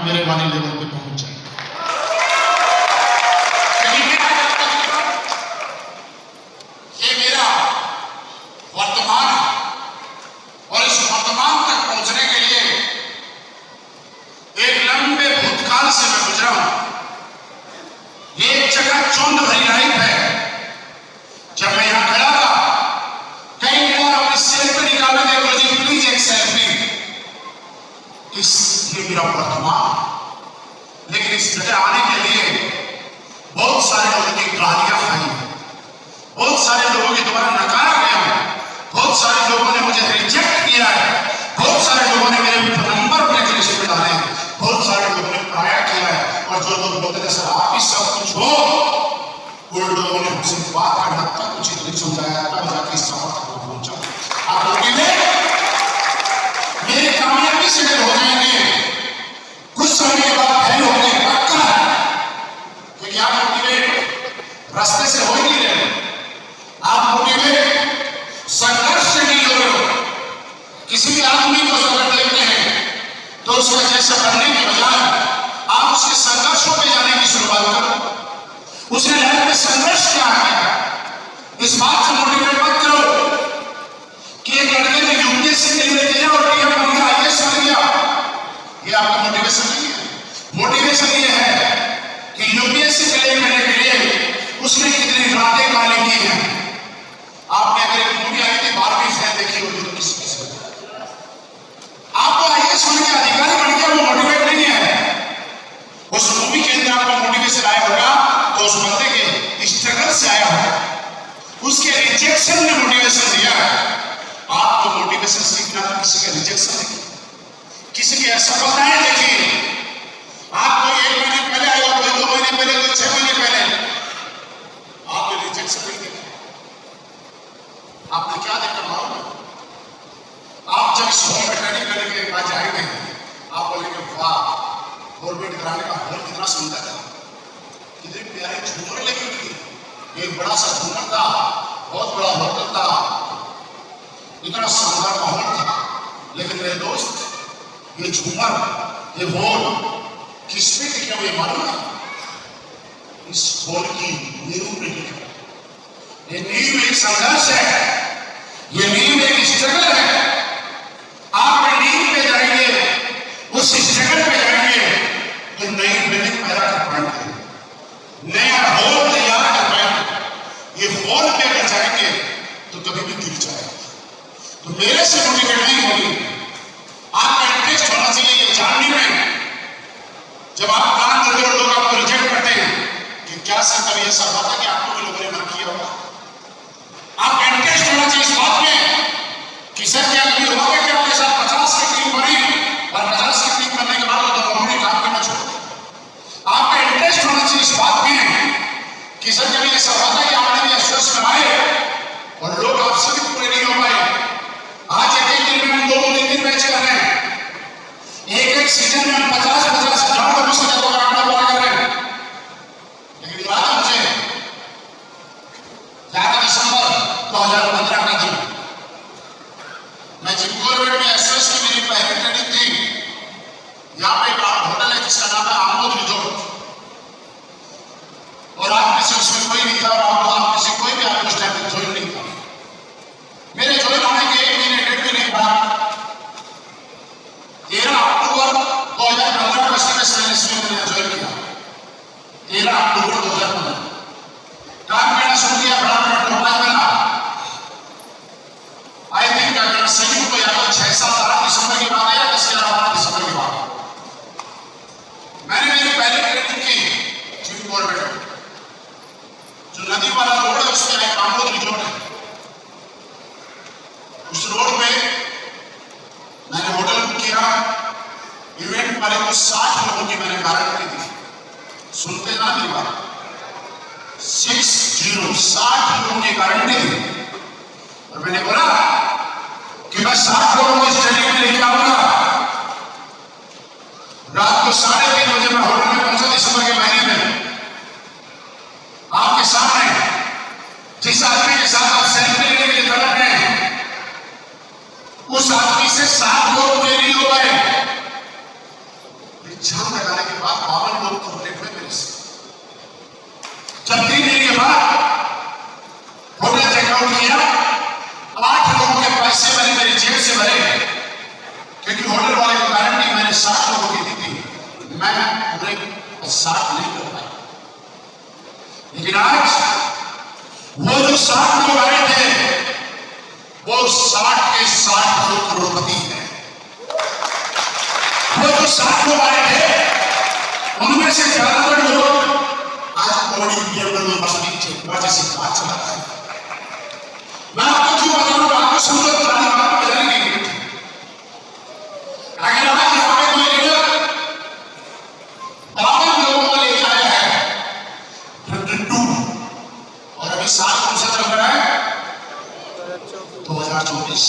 मेरे वाली लेवल पे पहुंच जाए। ये मेरा वर्तमान है और इस वर्तमान तक पहुंचने के लिए एक लंबे भूतकाल से मैं गुजरा हूं। ये एक चकाचौंध भरी लाइफ है। जब मैं यहां खड़ा था, कई बार अपनी सेल्फी निकालने के गुरुजी प्लीज एक सेल्फी। ये मेरा वर्तमान, लेकिन इस जगह आने के लिए बहुत सारे लोगों की गालियां खाई, बहुत सारे लोगों के द्वारा नकारा गया है, बहुत सारे लोगों ने मुझे रिजेक्ट किया है, बहुत सारे लोगों ने मेरे नंबर ब्लैक लिस्ट में डाले, बहुत सारे लोगों ने पराया किया है। और जो लोग बोलते थे सर आप ही सब कुछ हो, उन लोगों ने मुझसे बात करना तक उचित नहीं समझाया, तब जाके इस सफर तक पहुंचा। आप लोग मेरी कामयाबी से हो जाएंगे, कुछ समय के बाद फेल होने पक्का है, क्योंकि आप मोटिवेट रास्ते से हो ही नहीं रहे, आप मोटिवेट संघर्ष से नहीं हो रहे हो। किसी भी आदमी को अगर देखते हैं तो उसका जैसा बनने के बजाय आप उसके संघर्षों पे जाने की शुरुआत करो। उसने लाइफ में संघर्ष क्या है, इस बात से मोटिवेट मत करो कि एक लड़के ने यूपीएससी के लिए दिया और टीएम बन गया, आईएएस बन गया। ये आपका मोटिवेशन नहीं है। मोटिवेशन ये है कि यूपीएससी क्लियर करने के लिए उसने कितनी रातें काली की हैं। आपने अगर एक मूवी आई थी 12वीं फेल देखी होगी तो किसी आपको आईएएस बन के अधिकारी बन गया, वो मोटिवेट नहीं है। उस मूवी के अंदर आपको मोटिवेशन आया होगा तो उस बंदे के स्ट्रगल से आया होगा, उसके रिजेक्शन ने मोटिवेशन दिया है। आपको मोटिवेशन सीखना तो किसी का रिजेक्शन नहीं, किसी की असफलताएं देखिए। आपको 1 महीने पहले आया, कोई 2 महीने पहले, कोई 6 महीने पहले, आपने रिजेक्शन नहीं देखा। आपने क्या देखा मालूम? आप जब इस हॉल में ट्रेनिंग करने के बाद जाएंगे, आप बोलेंगे वाह, गवर्नमेंट कराने का हॉल कितना सुंदर था, कितनी प्यारी झूमर लगी हुई थी, एक बड़ा सा झूमर था, बहुत बड़ा होटल था, इतना शानदार माहौल था। लेकिन मेरे दोस्त, ये झूमर, ये हॉल किस पे टिके हुए मालूम है? इस हॉल की नींव पे टिके। ये नींव एक संघर्ष है, ये नींव एक स्ट्रगल है। आप नींव पे जाएंगे, उस स्ट्रगल पे जाएंगे तो नई बिल्डिंग पैदा कर पाएंगे, नया हॉल तैयार कर पाएंगे। ये हॉल पे अगर जाएंगे तो कभी भी गिर जाएगा। तो मेरे से मोटिवेट नहीं होगी, आपका इंटरेस्ट होना चाहिए ये जानने में। जब आप काम करते हो लोग आपको रिजेक्ट करते हैं कि क्या सर कभी ऐसा हुआ था कि आपको भी लोगों ने मना किया होगा। आपका इंटरेस्ट होना चाहिए इस बात में कि सर क्या कभी हुआ है कि आपके साथ 50 की टीम बनी और 50 की टीम बनने के बाद वो मामूली काम करना छोड़ दिया। आपका इंटरेस्ट होना चाहिए इस बात में कि सर कभी ऐसा हुआ था कि आपने भी एफर्ट्स बनाए और लोग आपसे भी पूरे नहीं हो पाए। आज एक दिन में हम 2-3 मैच कर रहे हैं, एक सीजन में हम 50-50 हजार लोगों से ज्यादा मुकाबला कर रहे हैं। लेकिन याद है मुझे 11 दिसंबर 2015 का दिन, मैं जिमकोरवेट में एसएस की मेरी पहली ट्रेनिंग थी। यहाँ पे एक होटल है जिसका नाम है आमोद रिजॉर्ट, और आप में से उसमें कोई नहीं था, और आप में से कोई भी आपको उस टाइम पे ज्वाइन नहीं था। मेरे ज्वाइन होने के 1 महीने 1.5 महीने बाद 13 अक्टूबर 2015 को मैंने ज्वाइन किया। 13 अक्टूबर 2015 काम करना शुरू किया, बड़ा बड़ा टॉपाज बना। आई थिंक अगर सही को याद हो 6-7-8 दिसंबर के बाद या 10-11 दिसंबर के बाद मैंने मेरी पहली ट्रेनिंग की जिमकोरवेट में। जो नदी वाला रोड है उसमें एक आमोद रिजॉर्ट है, उस रोड पे मैंने होटल बुक किया। इवेंट वाले को 60 लोगों की मैंने गारंटी दी। सुनते ना मेरी बात, 60 लोगों की गारंटी दी। और मैंने बोला कि मैं 60 लोगों को इस ट्रेनिंग में लेके आऊंगा। रात को 3:30 बजे मैं होटल में पहुंचा दिसंबर के महीने में। आपके सामने जिस आदमी के साथ आप सेल्फी लेने के लिए खड़े हैं, उस आदमी से 7 लोग मुझे नहीं हो पाए। एग्जाम लगाने के बाद 52 लोग कंप्लीट हुए मेरे से। जब 3 दिन के बाद होटल चेकआउट किया, 8 लोगों के पैसे मैंने मेरी जेब से भरे, क्योंकि होटल वाले को गारंटी मैंने 60 लोगों की दी थी, मैं पूरे 60 नहीं कर पाया। लेकिन आज वो जो 60 लोग आए थे, वो 60 के 60 लोग करोड़पति हैं। वो जो 60 लोग आए थे, उनमें से ज्यादातर लोग आज बड़ी BMW मशीन जैसी कार चलाता है। मैं आपको क्यों बता रहा हूं, आपको सूरत वाली बात बजाने की। अगर आज यहाँ पे कोई लीडर 52 लोगों को लेकर आया है 52, और अभी साल कौन सा चल रहा है? 2024,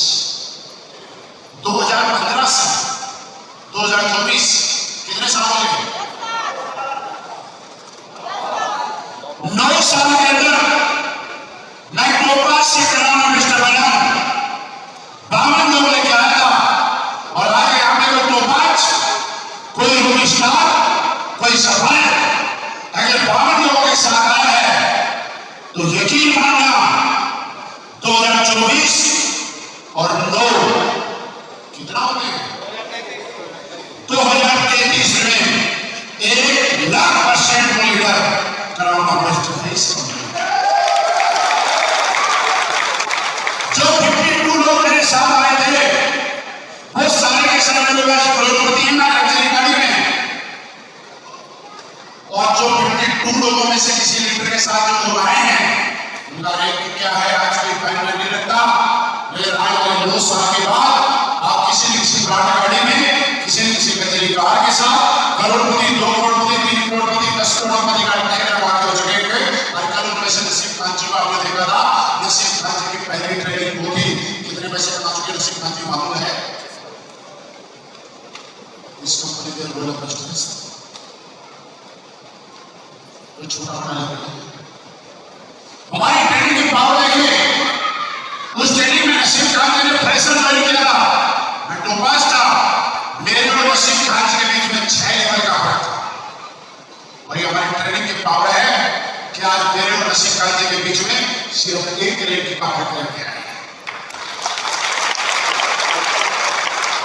2015 से 2024, कितने साल हो गए? 9 साल के अंदर मैं टोपाज से कराना मिस्टर बना 52 लोग लेके आया था, और आज यहाँ पे कोई टोपाज, कोई रूबी स्टार, कोई सफाई अगर 52 लोगों के साथ आया है तो यकीन मानना 2024 और 9 कितना हो गए? 2033 में 1,00,000% लीडर कराना बेस्ट है। जो 52 लोग मेरे साथ आए थे, वो सारे के सारे लोग आज करोड़पति हैं लग्जरी गाड़ी में। और जो 52 लोगों में से किसी लीडर के साथ जो लोग आए हैं, उनका रेट क्या है आज कोई फाइनल नहीं रखता। मेरे आने वाले 2 साल के बाद आप किसी न किसी ब्रांड गाड़ी में, किसी न किसी लग्जरी कार के साथ करोड़पति, 2 करोड़पति, 3 करोड़पति, 10 करोड़पति गाड़ी देखने वाले हो चुके। और कल पैसे नसीब खान जी को आपने देखा था, नसीब खान जी की पहली ट्रेनिंग वो थी, कितने पैसे कमा चुके नसीब खान जी मालूम है? इस कंपनी के रोल ऑफ बिजनेस कोई छोटा बड़ा नहीं। हमारी ट्रेनिंग की पावर देखिए, उस ट्रेनिंग में नसीब खान जी ने फ्रेशर ज्वाइन किया था, मैं टोपाज था, मेरे और नसीब खान जी के बीच में 6 लेवल का फर्क था। और ये हमारी ट्रेनिंग की पावर है कि आज मेरे और नसीब खान जी के बीच में सिर्फ 1 ग्रेड की पावर कर गया है।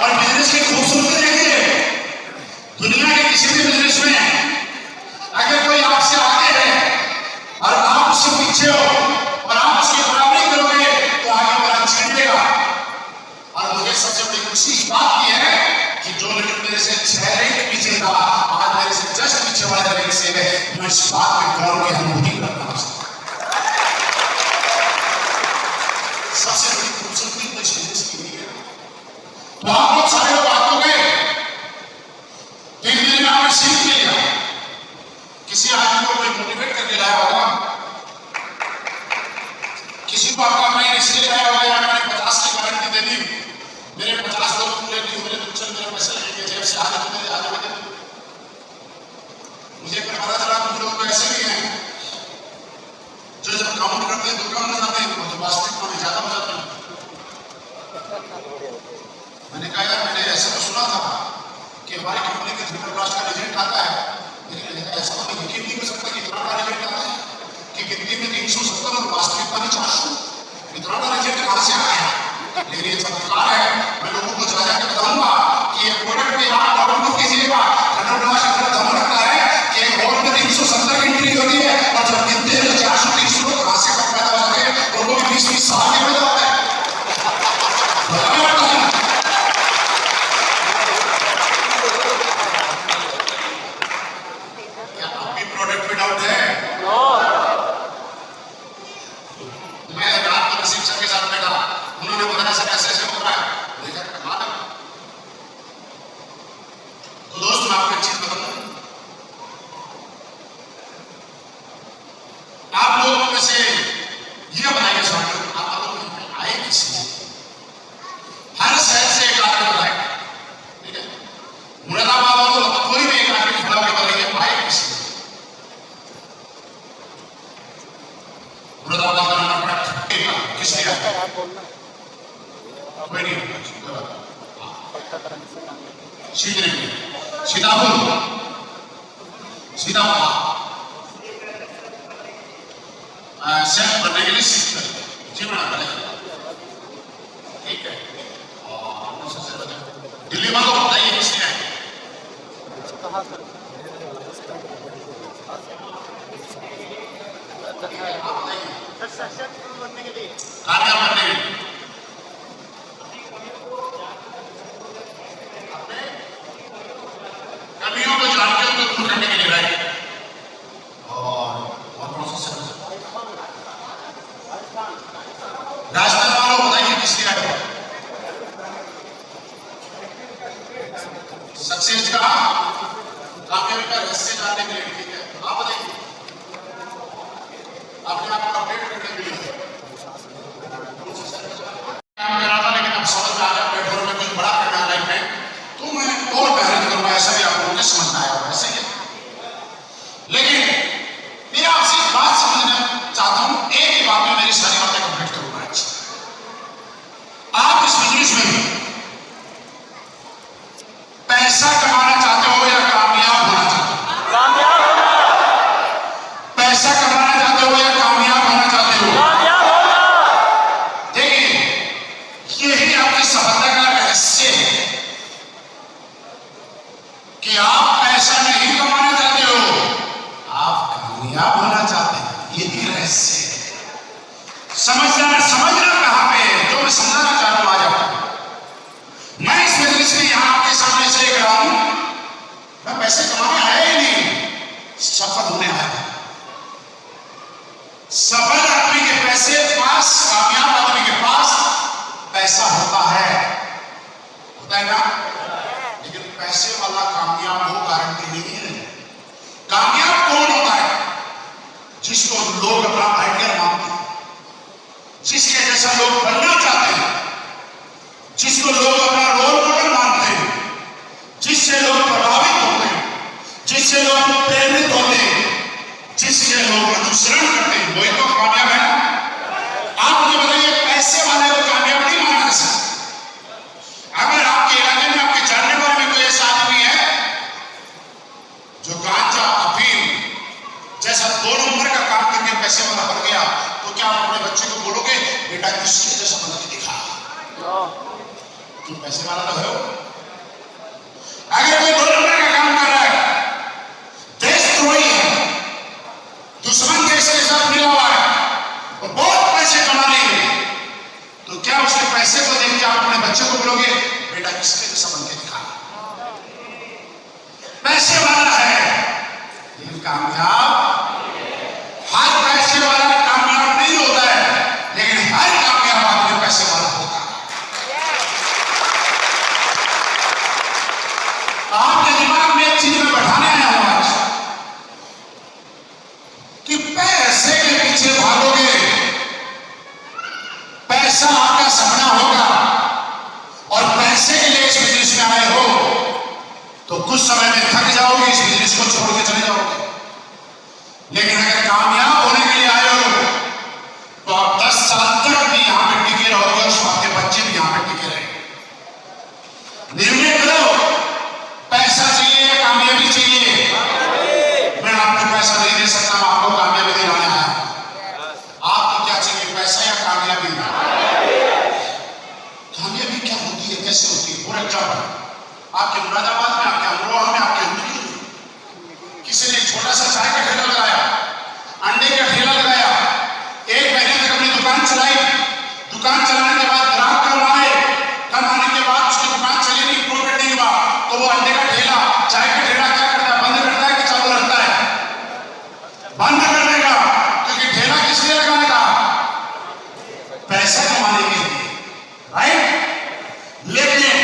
और बिजनेस की खूबसूरती देखिए, दुनिया के किसी भी बिजनेस में अगर कोई आपसे आगे है और आप उससे पीछे हो और आप उसकी बराबरी करोगे तो आगे वाला छीनेगा। और मुझे सबसे बड़ी खुशी इस बात की है कि जो लीडर मेरे से 6 रैंक पीछे था, आज मेरे से जस्ट पीछे वाले रैंक से है। मैं इस बात में गौरव की अनुभूति करता हूं। सबसे बड़ी खूबसूरती तो इस बिजनेस की है। तो आप लोग सारे लोग बात हो गए, 3 दिन में आपने सीख लिया। किसी आदमी को कोई मोटिवेट करके लाया होगा, किसी को आपका माइंड इसलिए लाया होगा यार मैंने 50 की गारंटी दे दी, मेरे 50 लोग पूरे नहीं हुए तो चल मेरे पैसे लगेंगे जेब से, आज मेरे आज मुझे पता चला कुछ लोग ऐसे भी हैं जो जब काउंट करते हैं तो कम हो जाते हैं, तो वास्तविक में ज्यादा हो जाते हैं। मैंने कहा यार मैंने ऐसा तो सुना था कि हमारी कंपनी के 3+ का रिजल्ट आता है, लेकिन ऐसा तो यकीन नहीं कर सकता कि इतना बड़ा रिजल्ट आता है कि गिनती में 370 और वास्तविकता में 400। इतना बड़ा रिजल्ट कहां से आया है? लेकिन ये चमत्कार है। मैं लोगों को जा जाकर बताऊंगा कि ये प्रोडक्ट पे आप डाउन मत कीजिएगा। धनराज इतना दम रखता है कि और में 370 की एंट्री होती है और जब गिनते हैं 400-300 लोग कहां से पैदा हो जाते हैं, और वो 20-20 साल के पैदा होता है। क्या आपकी प्रोडक्ट पे डाउट है? मैं रात को नसीब सर के साथ बैठा, उन्होंने बताया सर ऐसे ऐसे हो रहा है, देखा कमाल है। तो दोस्त मैं आपको एक चीज बताऊं, आप लोगों में से ये बनाएंगे सवाल, आप लोग आए किसी हर शहर से एक आदमी बनाए, ठीक है? मुरादाबाद वालों कोई भी एक आदमी खड़ा होकर बताएंगे आए किसी मुरादाबाद का नाम पड़ा किसने कोई नहीं सीतापुर सीधा सेल्फ बनने के लिए सीख करें जीवन करें, ठीक है। दिल्ली में तो बताइए किसने है? बनने के लिए कामयाब बनने के लिए कमियों को जानकर उनको दूर करने के लिए राइट। और राजस्थान वालों बताइए किसकी राइट? सक्सेस का कामयाबी का रहस्य जानने के लिए, ठीक है। आप बताइए अपने आप को अपडेट करने के लिए काम कर रहा था, लेकिन अब समझ में आ गया प्लेटफॉर्म में कुछ बड़ा करना लाइफ में तो मैं और मेहनत करूंगा, ऐसा भी आप लोगों को समझ में आया होगा ऐसे ही। लेकिन मैं आपसे एक बात समझना चाहता हूं, एक ही बात में मेरी सारी बातें कंप्लीट करूंगा। आप इस बिजनेस में पैसा कमाना चाहते हो या कामयाब होना चाहते हो? कामयाब होना। पैसा कमाना चाहते हो या कामयाब होना चाहते हो? कामयाब होना। देखिए यही आपकी सफलता का रहस्य है कि आप पैसा नहीं कमाना चाहते हो, आप कामयाब होना चाहते हैं। यही रहस्य है। समझना कहां पे है, जो मैं समझाना चाह रहा हूं आज आपको। मैं इस बिजनेस में यहां आपके सामने से लेकर आया हूं, मैं पैसे कमाने आया ही नहीं, सफल होने आया। सफल आदमी के पैसे पास, कामयाब आदमी के पास पैसा होता है ना, लेकिन पैसे वाला कामयाब हो गारंटी नहीं है। कामयाब कौन होता है? जिसको लोग अपना आइडियल मानते हैं, जिसके जैसा लोग बनना चाहते हैं, जिसको लोग अपना रोल मॉडल मानते हैं, जिससे लोग प्रभावित होते हैं, जिससे लोग प्रेरित होते हैं, जिससे लोग अनुसरण करते हैं, वही तो कामयाब है ना। आप मुझे बताइए पैसे वाले को कामयाब नहीं माना जा सकता। अगर आपके इलाके में आपके जानने वाले में कोई ऐसा आदमी है जो गांजा अफीम जैसा 2 नंबर का काम करके पैसे वाला बन गया, तो क्या आप अपने बच्चे को बोलोगे बेटा इसके जैसा बन के दिखा, तुम पैसे वाला तो हो? अगर कोई 2 नंबर का काम कर रहा है, देशद्रोही है, दुश्मन देश के साथ मिला हुआ है और बहुत पैसे कमा लेंगे, तो क्या उसके पैसे को देख के आप अपने बच्चे को बोलोगे बेटा किसके जैसा बन के दिखा? पैसे वाला है लेकिन कामयाब। हर पैसे वाला कामयाब नहीं होता है, लेकिन हर कामयाब आदमी पैसे वाला होता है। आपके दिमाग में एक चीज में बैठाने आया हूं आज कि पैसे के पीछे भागोगे, पैसा आपका सपना होगा और पैसे के लिए इस बिजनेस में आए हो तो कुछ समय में थक जाओगे, इस बिजनेस को छोड़ के चले जाओगे। लेकिन अगर कामयाब होने के लिए आए हो तो आप 10 साल तक भी यहां पे टिके रहोगे और आपके बच्चे भी यहां पे टिके रहेंगे। निर्णय करो, पैसा चाहिए या कामयाबी चाहिए? मैं आपको पैसा नहीं दे सकता, मैं आपको कामयाबी दिलाने आया। आपको क्या चाहिए, पैसा या कामयाबी? कामयाबी क्या होती है, कैसे होती है? फॉर एग्जाम्पल आपके मुरादाबाद में, आपके अमरोहा में, आपके अंदर किसी ने छोटा सा चाय का ठेला लगाया, अंडे का ठेला लगाया, 1 महीने तक अपनी दुकान चलाई। दुकान चलाने के बाद ग्राहक कम आने के बाद उसकी दुकान चली नहीं, प्रॉफिट नहीं हुआ, तो वो अंडे का ठेला, चाय का ठेला क्या करता है? बंद करता है कि चालू रखता है? बंद कर देगा, क्योंकि ठेला किस लिए लगाने का? पैसा कमाने के लिए, राइट। लेकिन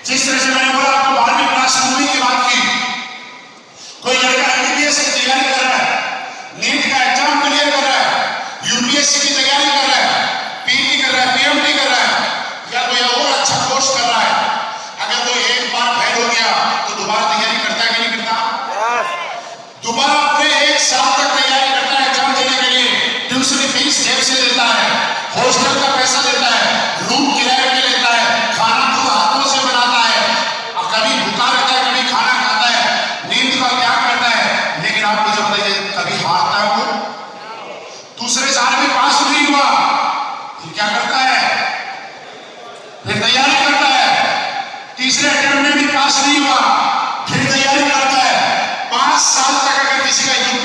जिस तरह से मैंने बोला आपको 12वीं क्लास मूवी की बात की, कोई लड़का एमबीबीएस की तैयारी कर रहा है, नीट का एग्जाम क्लियर कर रहा है, यूपीएससी की तैयारी कर रहा है, पीटी कर रहा है, पीएमटी कर रहा है, या कोई और अच्छा कोर्स कर रहा है। अगर वो एक बार फेल हो गया तो दोबारा तैयारी करता है कि नहीं करता? दोबारा अपने 1 साल तक तैयारी करता है एग्जाम देने के लिए। ट्यूशन फीस जेब से देता है, हॉस्टल का पैसा देता है, रूम किराए पे लेता है, खाना खुद हाथों से बनाता है, कभी भूखा रहता है, कभी खाना खाता है, नींद का त्याग करता है,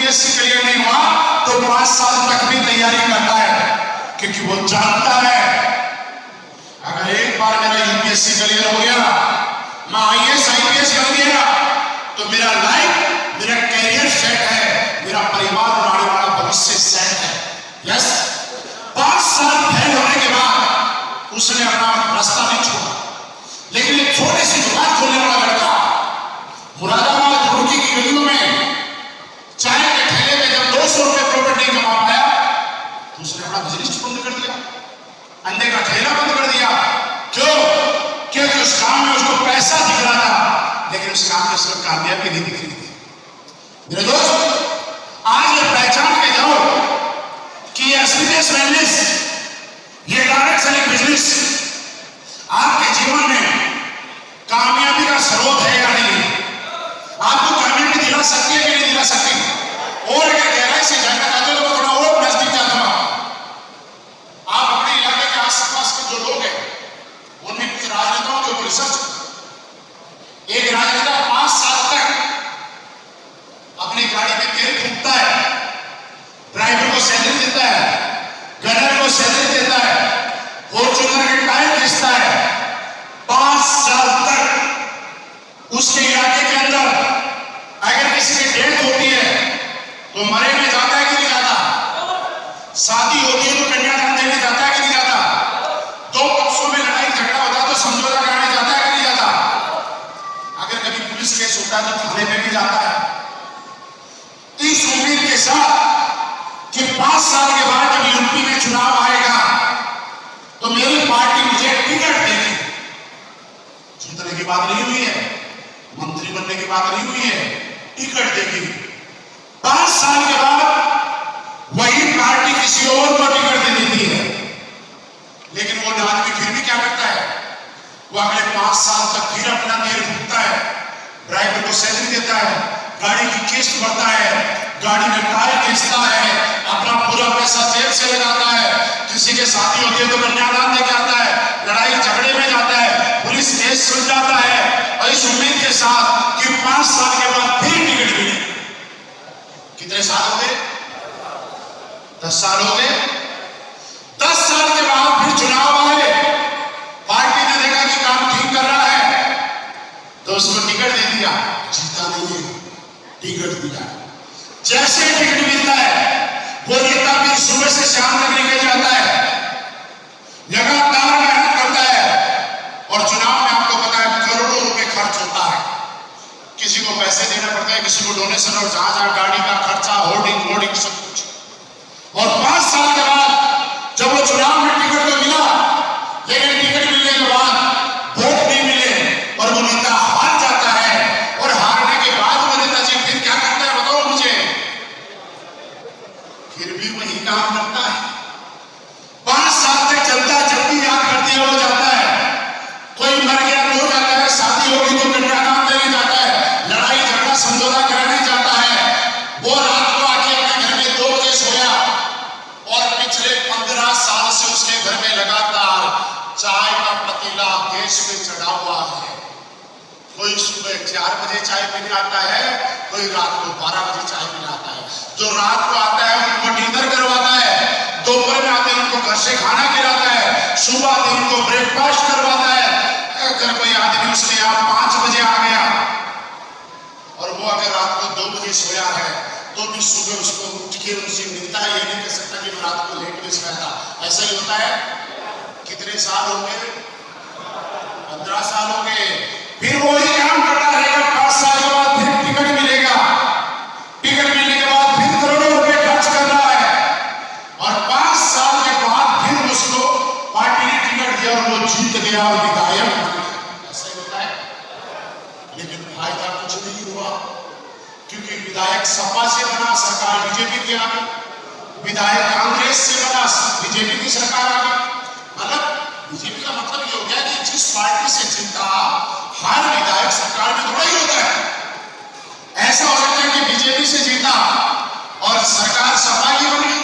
यूपीएससी क्लियर नहीं हुआ तो 5 साल तक भी तैयारी करता है, क्योंकि वो जानता है अगर एक बार मेरा यूपीएससी क्लियर हो गया, मैं आईएएस आईपीएस कर गया, तो मेरा लाइफ, मेरा कैरियर सेट है, मेरा परिवार बनाने वाला भविष्य सेट है। यस, 5 साल फेल होने के बाद उसने अपना रास्ता नहीं छोड़ा, लेकिन एक छोटी सी दुकान खोलने वाला लड़का मुरादाबाद रुड़की की गलियों में चाय के ठेले में जब 200 रुपए प्रॉफिट नहीं कमा पाया तो उसने अपना बिजनेस बंद कर दिया, अंडे का ठेला बंद कर दिया। क्यों? क्योंकि उस काम में उसको पैसा दिख रहा था, लेकिन उस काम में सिर्फ कामयाबी नहीं दिख रही थी। मेरे दोस्त, आज ये पहचान के जाओ कि ये एसबीएस वेलनेस, ये डायरेक्ट सेलिंग बिजनेस आपके जीवन में कामयाबी का स्रोत है या नहीं, आपको कामयाबी दिला सकती है कि नहीं दिला सकती। और अगर गहराई से जानना चाहते हो तो थोड़ा और नजदीक जाता हूं, आप अपने इलाके के आसपास के जो लोग हैं उनमें कुछ राजनेताओं के ऊपर रिसर्च। एक राजनेता 5 साल तक अपनी गाड़ी में तेल फूकता है, ड्राइवर को सैलरी देता है, गनर को सैलरी देता है, फॉर्च्यूनर के टायर खींचता है। 5 साल तक उसके इलाके के अंदर अगर किसी की डेथ होती है तो मरे में जाता है कि नहीं जाता, शादी होती है तो कन्यादान देने जाता है कि नहीं जाता, 2 पक्षों में लड़ाई झगड़ा होता है तो समझौता कराने जाता है कि नहीं जाता, अगर कभी पुलिस केस होता है तो थाने में भी जाता है। इस उम्मीद के साथ कि 5 साल के बाद जब यूपी में चुनाव आएगा तो मेरी पार्टी मुझे टिकट देगी। जीतने की बात नहीं हुई है, मंत्री बनने की बात नहीं हुई है, टिकट देगी। 5 साल के बाद वही पार्टी किसी और को टिकट दे देती है, लेकिन वो आदमी फिर भी क्या करता है, वो अगले 5 साल तक फिर अपना तेल फूकता है, ड्राइवर को सैलरी देता है, गाड़ी की किस्त भरता है, गाड़ी में टायर खींचता है, अपना पूरा पैसा जेब से लगाता है, किसी के शादी होती है तो कन्यादान देके आता है, लड़ाई झगड़े में जाता है, पुलिस केस सुल जाता है, और इस उम्मीद के साथ कि 5 साल के बाद फिर टिकट मिले। कितने साल हो गए? 10 साल हो गए। 10 साल के बाद फिर चुनाव आए, पार्टी ने देखा कि काम ठीक कर रहा है तो उसको टिकट दे दिया, जीता नहीं है, टिकट दिया। जैसे टिकट मिलता है वो नेता भी सुबह से शाम तक निकल जाता है, लगातार मेहनत करता है, और चुनाव में आपको पता है करोड़ों रुपए खर्च होता है, किसी को पैसे देना पड़ता है, किसी को डोनेशन, और जहां जहां गाड़ी का खर्चा, होर्डिंग सब कुछ। और 5 साल के बाद जब वो चुनाव में टिकट तो मिला, लेकिन टिकट मिलने के बाद वोट नहीं मिले और वो नेता हार जाता है, और हारने के बाद वो नेताजी फिर क्या करता है बताओ मुझे, फिर भी वही काम करता है। 5 साल तक चलता है, जब भी याद करती है वो जाता है, कोई मर गया तो जाता है, शादी होगी तो कन्यादान देने जाता है, लड़ाई झगड़ा समझौता कराने जाता है। वो रात को आके अपने घर में 2 बजे सोया, और पिछले 15 साल से उसके घर में लगातार चाय का पतीला गैस में चढ़ा हुआ है। कोई सुबह 4 बजे चाय पीने आता है, कोई रात को 12 बजे चाय पीने आता है। जो रात को आता है उनको डिनर करवाता है, दोपहर में आते हैं उनको घर से खाना खिलाता है, सुबह आते हैं उनको ब्रेकफास्ट करवाता है। अगर कोई आदमी उसके यहाँ 5 बजे आ गया और वो अगर रात को 2 बजे सोया है तो भी सुबह उसको उठ के उनसे मिलता है, ये नहीं कह सकता कि मैं रात को लेट में सोया था। ऐसा ही होता है। कितने साल हो गए? 15 साल हो गए। फिर वही काम करता रहेगा, 5 साल के बाद फिर टिकट मिलेगा, टिकट मिलने के बाद फिर करोड़ों रुपए खर्च कर रहा है, और 5 साल के बाद फिर उसको पार्टी ने टिकट दिया और वो जीत गया और विधायक बन गया। ऐसा ही होता है। लेकिन फायदा कुछ नहीं हुआ, क्योंकि विधायक सपा से बना, सरकार बीजेपी की आ गई, विधायक कांग्रेस से बना, बीजेपी की सरकार आ गई। मतलब बीजेपी का मतलब ये हो गया कि जिस पार्टी से जीता हर विधायक सरकार में थोड़ा ही होता है। ऐसा हो सकता है कि बीजेपी से जीता और सरकार सपा की बन गई,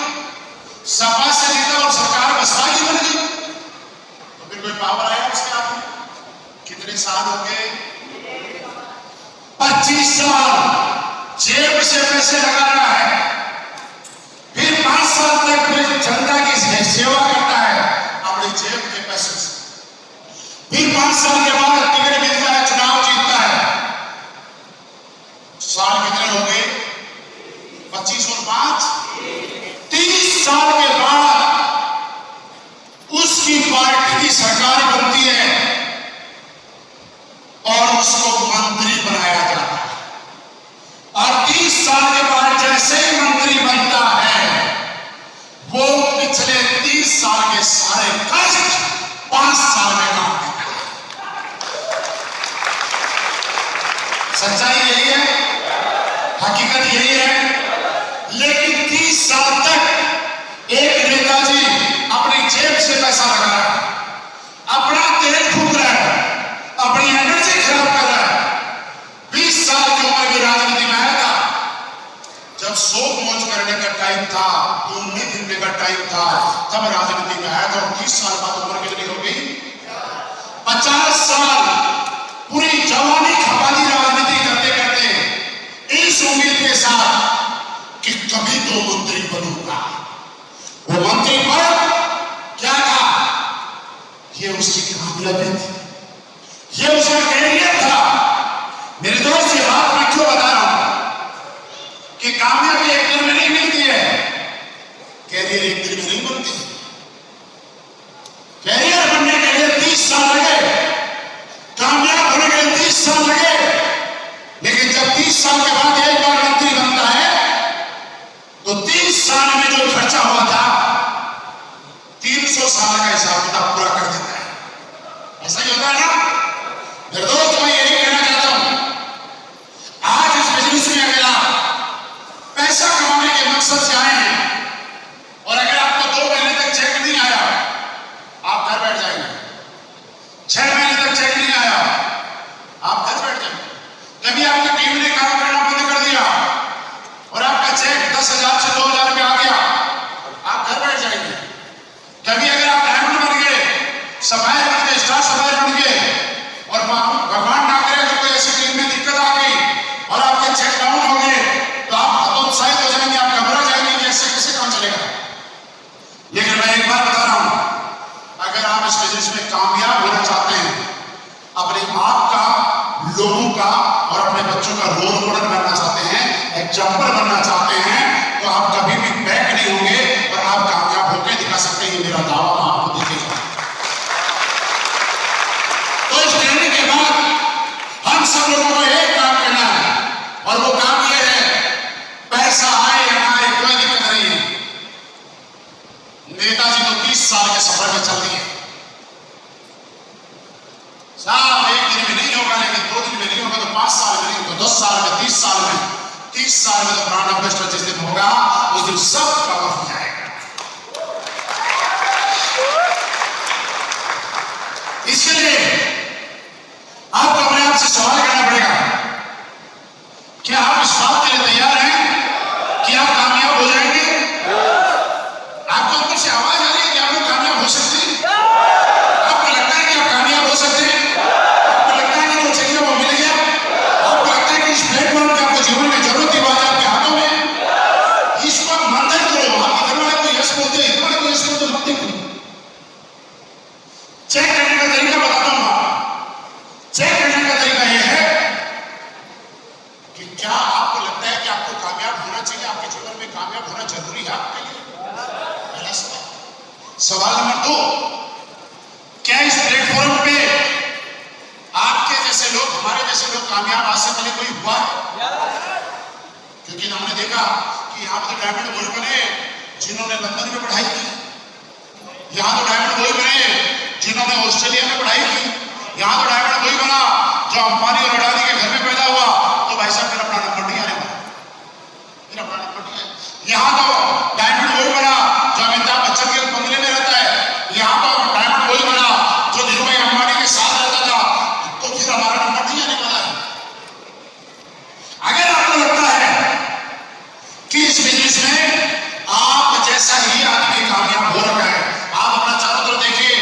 सपा से जीता और सरकार बसपा की बन गई, तो फिर कोई पावर आया उसके हाथ में? कितने साल हो गए? 25 साल। जेब से पैसे लगा रहा है, फिर 5 साल तक फिर जनता की सेवा करता है अपनी जेब के पैसे से, फिर 5 साल के बाद टिकट मिलता है, चुनाव जीतता है। साल कितने हो गए? 25 और 5 30 साल के बाद उसकी पार्टी की सरकार बनती है और उसको मंत्री बनाया जाता है, और 30 साल के बाद जैसे ही मंत्री बनता है वो पिछले 30 साल के सारे कष्ट 5 साल में काम देता है। सच्चाई यही है, हकीकत यही है। लेकिन 30 साल तक एक नेताजी अपनी जेब से पैसा लगा रहा है, अपना तेल फूक रहा है, अपनी एनर्जी खराब कर रहा है। 20 साल की उम्र में राजनीति में आया था, जब शोक मौज करने का टाइम था, घूमने फिरने का टाइम था, तब राजनीति में आया था। और 30 साल बाद उम्र कितनी हो गई? 50 साल पूरी जवानी खपा दी राजनीति करते करते, इस उम्मीद के साथ कि कभी तो मंत्री बनूंगा। वो मंत्री पद क्या था? ये उसकी कामयाबी थी, ये उसका कैरियर था। मेरे दोस्त, ये बात मैं क्यों बता रहा हूं कि कामयाबी एक दिन में नहीं मिलती है, कैरियर एक दिन में नहीं बनती। कैरियर बनने के लिए 30 साल लगे, कामयाब होने के लिए 30 साल लगे। लेकिन जब 30 साल के बाद एक बार मंत्री बनता है तो 30 साल में जो खर्चा हुआ था 300 साल का हिसाब किताब पूरा कर देता है। ऐसा ही होता है ना? मेरे दोस्त, मैं यही कहना चाहता हूं, आज इस बिजनेस में अगर आप पैसा कमाने के मकसद से आए हैं और अगर आपको 2 महीने तक चेक नहीं आया, आप घर बैठ जाएंगे। 6 महीने तक चेक नहीं आया, आप घर बैठ जाएंगे। कभी आपकी टीम ने काम करना बंद कर दिया और आपका चेक 10,000 से 2,000 में आ गया, आप घर बैठ जाएंगे। कभी अगर आप डायमंड बन गए, सफाई बन गए, स्टार सफाई बन गए, और भगवान ना करे अगर कोई ऐसी टीम में दिक्कत आ गई और आपके चेक डाउन हो गए, तो आप हतोत्साहित हो जाएंगे, आप घबरा जाएंगे कि ऐसे कैसे काम चलेगा। लेकिन मैं एक बात बता रहा हूं, अगर आप इस बिजनेस में कामयाब होना चाहते हैं, अपने आप का, लोगों का और अपने बच्चों का रोल मॉडल बनना चाहते हैं, एग्जाम्पल बनना चाहते हैं, तो आप कभी भी बैक नहीं होंगे और आप कामयाब होकर दिखा सकते हैं। मेरा दावा मैं आपको देखेगा। तो इस ट्रेनिंग के बाद हम सब लोगों को एक काम करना है, और वो काम ये है, पैसा आए या ना आए कोई दिक्कत नहीं है। नेताजी तो 30 साल के सफर में चल दिए। साहब एक दिन में नहीं होगा, लेकिन 2 दिन में नहीं होगा, तो 5 साल में नहीं होगा, 10 साल में, 30 साल में। 30 साल में तो ब्रांड एम्बेसडर जिस दिन होगा उस दिन सब कवर हो जाएगा। इसके लिए आपको अपने आप से सवाल करना पड़ेगा, क्या आप इस बात के लिए तैयार हैं कि आप कामयाब हो जाएंगे? आपको ऊपर से आवाज आ रही है कि आप लोग कामयाब हो सकते हैं? आपको लगता है कि आप कामयाब हो सकते हैं? आपको लगता है कि वो चाहिए वो मिल गया? आपको लगता है कि इस प्लेटफॉर्म की आपको जीवन में जरूरत थी, वो आज आपके हाथों में? इसको आप मंथन करो। आपके घर वाले को यश बोलते हैं, घर वाले को यश बोलते मत देखो। चेक करने का तरीका बताता हूं आपको। चेक करने का तरीका यह है कि क्या आपको लगता है कि आपको कामयाब होना चाहिए, आपके जीवन में कामयाब होना जरूरी है आपके लिए? पहला सवाल। सवाल नंबर 2, क्या इस प्लेटफॉर्म पे आपके जैसे लोग, हमारे जैसे लोग कामयाब आज से पहले कोई हुआ है? क्योंकि हमने देखा कि यहाँ तो डायमंड वही बने जिन्होंने लंदन में पढ़ाई की, यहाँ तो डायमंड वही बने जिन्होंने ऑस्ट्रेलिया में पढ़ाई की, यहाँ तो डायमंड वही बना जो अंबानी और अडानी के घर में पैदा हुआ। तो भाई साहब फिर अपना नंबर नहीं आने वाला, फिर अपना नंबर नहीं है। यहाँ तो डायमंड वही बना जो अमिताभ बच्चन के बंगले में रहता है, यहाँ तो डायमंड वही बना जो धीरूभाई अंबानी के साथ रहता था। तो फिर हमारा नंबर नहीं आने वाला है। अगर आपको लगता है कि इस बिजनेस में आप जैसा ही आदमी कामयाब हो रहा है, आप अपना चारों तरफ देखिए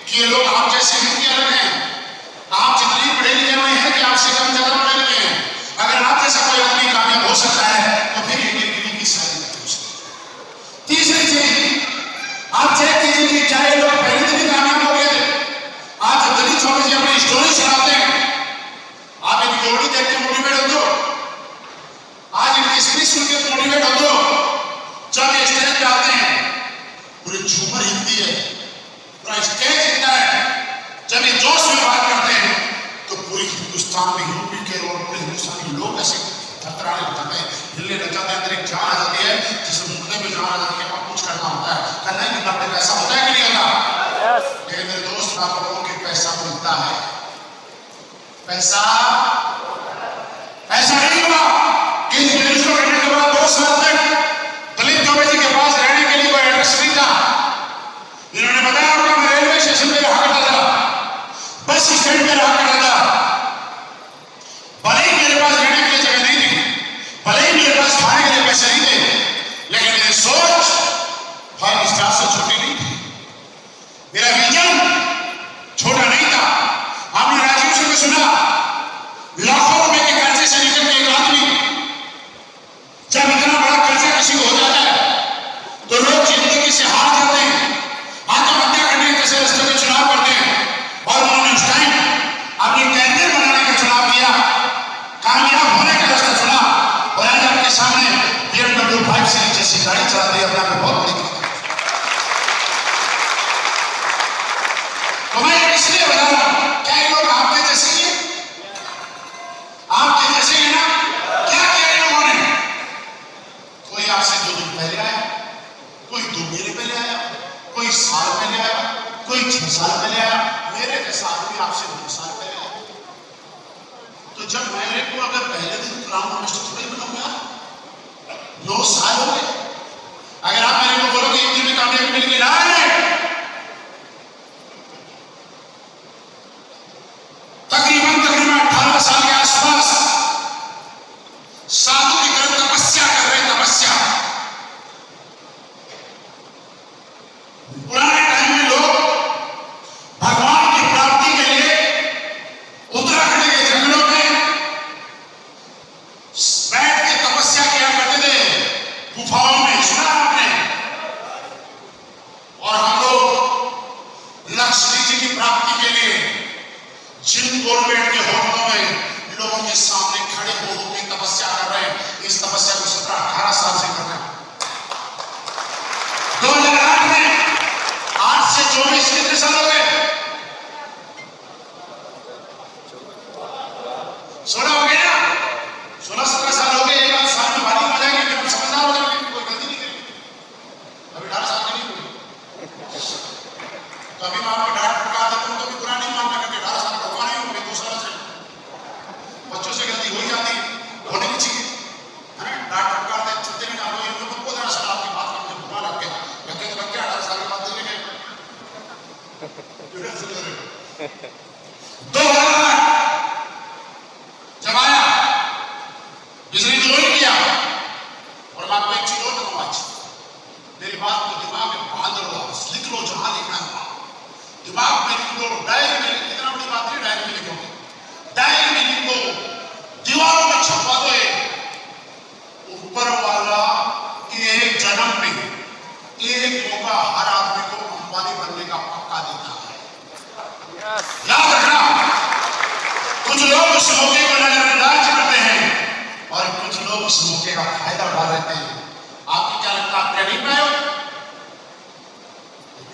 कि ये लोग आप जैसे नहीं अलग हैं। आप जितनी पढ़े लिखे हुए हैं कि आपसे कम ज्यादा पढ़े लिखे हैं, अगर आप जैसा कोई सकता है तो फिर ये गिरी की शादी नहीं हो सकती। तीसरी चीज, आप चेक कीजिए कि क्या ये लोग पहले दिन ही कामयाब हो गए थे? आज जब दलित स्वामी जी अपनी स्टोरी सुनाते हैं, आप इनकी जोड़ी देख के मोटिवेट हो दो, आज इनकी स्पीच सुन के मोटिवेट हो दो। जब ये स्टेज पे आते हैं पूरी झूमर हिलती है, पूरा स्टेज हिलता है। जब ये जोश में बात करते हैं तो पूरी हिंदुस्तान में, यूपी के और पूरे हिंदुस्तान के लोग ऐसे थरथराने लग जाते हैं, हिलने लग जाते हैं, अंदर एक जान आ जाती है, जिसे मुंडे में जान आ जाती है। अब कुछ करना होता है, करना ही नहीं पड़ता। ऐसा होता है कि नहीं होता? मेरे दोस्त, आप लोगों के पैसा मिलता है, पैसा ऐसा नहीं हुआ कि मिनिस्टर करने के बाद 2 साल तक दलित चौबे जी के पास रहने के लिए कोई एड्रेस नहीं था। इन्होंने बताया आपको, मैं रेलवे स्टेशन पे रहा करता था, बस स्टैंड पे रहा करता था, भले ही मेरे पास रहने के लिए जगह नहीं थी, भले ही मेरे पास खाने के लिए पैसे नहीं थे, लेकिन मेरी सोच 5 स्टार से छोटी नहीं थी, मेरा विजन छोटा नहीं था। आपने राजीव सिंह को सुना, लाखों रुपए के कर्जे से निकल के एक आदमी, जब इतना बड़ा कर्जा किसी को हो जाता है तो लोग जिंदगी से हार जाते हैं, आत्महत्या करने के जैसे रास्ते में चुनाव करते हैं। और उन्होंने उस टाइम अपनी कैरियर बनाने का चुनाव किया, कामयाब होने का रास्ता चुना, और आज आपके सामने BMW 5 सीरीज जैसी गाड़ी चलाते हैं, अपना बहुत बड़ी। तो मैं इसलिए बता रहा हूं, क्या ये लोग आपके जैसे ही हैं? आपके जैसे ही ना? क्या किया इन लोगों ने? कोई आपसे 2 दिन पहले आया, कोई 2 महीने पहले आया, कोई साल पहले आया, कोई 6 साल पहले आया। मेरे जैसा आदमी आपसे 2 साल पहले आया। तो जब मैंने को अगर पहले दिन प्राइम मिनिस्टर थोड़ी बनाऊंगा, 9 साल हो गए। अगर आप मेरे को बोलोगे एक दिन में कामयाबी मिल गई, ना तकरीबन 18 साल के आसपास साधु की तरफ तपस्या कर रहे, तपस्या। पुराने टाइम में लोग भगवान की प्राप्ति के लिए उत्तराखंड के जंगलों में बैठ के तपस्या किया करते थे, गुफाओं में, सुना आपने? और हम लोग लक्ष्मी जी की प्राप्ति के लिए जिन गवर्नमेंट के होटलों में लोगों के सामने खड़े होकर तपस्या कर रहे हैं। इस तपस्या को 17-18 साल से कर रहे हैं। 2008 में 8 से 24 कितने साल हो गए? 16 हो गए ना? 16-17 साल हो गए। एक आध साल में बालिग हो जाएंगे, फिर समझदार हो जाएंगे, कोई गलती नहीं करेंगे। अभी 18 साल के नहीं हुई तो अभी मैं आपको डांट फटकार देता हूं तो भी बुरा नहीं मानना, क्योंकि 18 साल का हुआ नहीं हूं, 2 साल से। बच्चों से गलती हो ही जाती है, होनी नहीं चाहिए, है ना? डांट फटकार दे चलते नहीं, आप लोग इनको बोल देना सर आपकी बात का मुझे बुरा लग गया, कहते तो बच्चे 18 साल के बाद देने गए। 2008 जब आया, बिजली ज्वाइन किया, और मैं आपको एक चीज और बताऊंगा, मेरी बात को दिमाग में बांध लो, लिख लो, जहां लिखना है दिमाग में लिख लो, डायरी में, इतना बड़ी बात नहीं डायरी में लिखोगे, डायरी में लिख लो, दीवारों में छपवा दो। ऊपर वाला एक जन्म में एक मौका हर आदमी को अंबानी बनने का पक्का देता है। याद रखना, कुछ लोग उस मौके को नजरअंदाज करते हैं और कुछ लोग उस मौके का फायदा उठा लेते हैं। आपकी क्या लगता है, आप नहीं पाए हो?